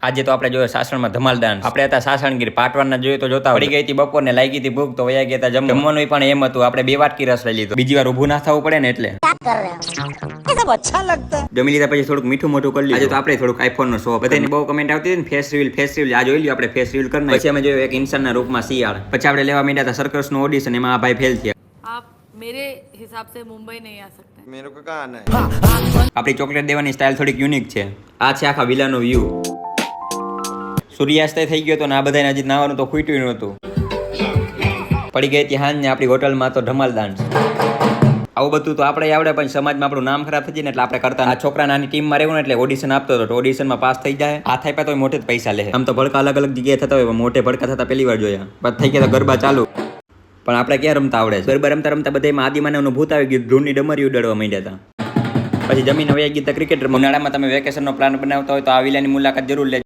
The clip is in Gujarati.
આજે તો આપણે જોયો સાસણમાં ધમાલ ડાન્સ. આપણે હતા સાસણગીર પાટવાના જોઈએ તો જોતા પડી ગઈ હતી બપોર ને લાગી હતી ભૂખ તો વયા ગયા હતા જમવાનું પણ એમ હતું. આપણે 2 વાટકી રસ લઈ લીધો. બીજી વાર ઊભું ના થવું પડે ને એટલે જમી લીધા પછી થોડુંક મીઠું મોઢું કરી લીધું. આજે તો આપણે થોડુંક આઈફોન નો શો બધાની બહુ કમેન્ટ આવતી હતી ને ફેસ રિવીલ આ જોઈ લ્યો આપણે ફેસ રિવીલ કરી પછી અમે જોયું એક ઇન્સાનના રૂપમાં શિયાળ. પછી આપણે લેવા માંડ્યા હતા સર્કસ નું ઓડિશન. એમાં આ ભાઈ ફેલ થયા. आप मेरे हिसाब से मुंबई नहीं आ सकते. मेरे को कहाँ आना है? આપણી ચોકલેટ દેવાની સ્ટાઇલ થોડીક યુનિક છે. આ છે આખા વિલાનો વ્યૂ. સૂર્યાસ્ત થઈ ગયો તો ને આ બધાને હજી નાવાનું તો ખૂટ્યું નહોતું. પડી ગઈ હતી હાંજ ને આપણી હોટલમાં તો ધમાલ ડાન્સ. આવું બધું તો આપણે આવડે પણ સમાજમાં આપણું નામ ખરાબ થઈ જાય ને એટલે આપણે કરતા. આ છોકરા નાની ટીમમાં રહેવું ને એટલે ઓડિશન આપતો હતો. ઓડિશનમાં પાસ થઈ જાય હાથ આપ્યા તો મોટે જ પૈસા લે. આમ તો ભડકા અલગ અલગ જગ્યાએ થતા હોય મોટે ભડકા થતા પહેલી વાર જોયા. પછી થઈ ગયા તો ગરબા ચાલુ. પણ આપણે ક્યાં રમતા આવડે છે? ગરબા રમતા રમતા બધામાં આદિમાનવનું ભૂત આવી ગયું. ધ્રુવની ડમરી ઉડાડવા માંડ્યા હતા. પછી જમીન વયા ગઈ ક્રિકેટ. ઉનાળામાં તમે વેકેશનનો પ્લાન બનાવતા હોય તો આ વિલાની મુલાકાત જરૂર લેજો.